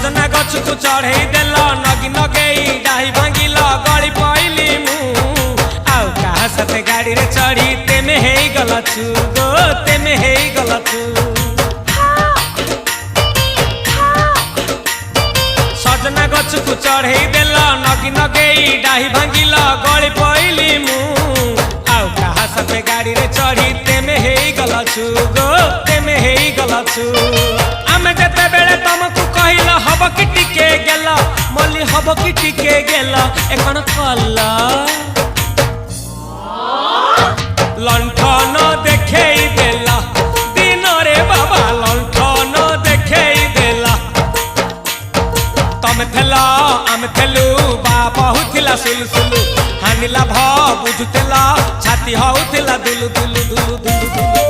सजना गछ को चढ़े देल नगी नगेई डाही भांगिल गली पइली मु आउ कहा साथे गाड़ी रे चढ़ी तेमे हे गलछु गो तेमे हे गलछु सजना गछ को चढ़े देल नगी नगेई डाही भांगिल गली पइली मु आउ कहा साथे गाड़ी रे चढ़ी तेमे हे गलछु गो तेमे हे गलछु आमे जते बेले तुमको कहिल हब कि टिके गेल मल्ली हब कि टिके गेल एकन कल लंठन देखेई देला दिन रे बाबा लंठन देखेई देला तमे थेला आमे थेलु बाबा हुथिला सुलु हानिला भ बुझुतेला छाती हउथिला दुलु दुलु दुलु दुलु दुलु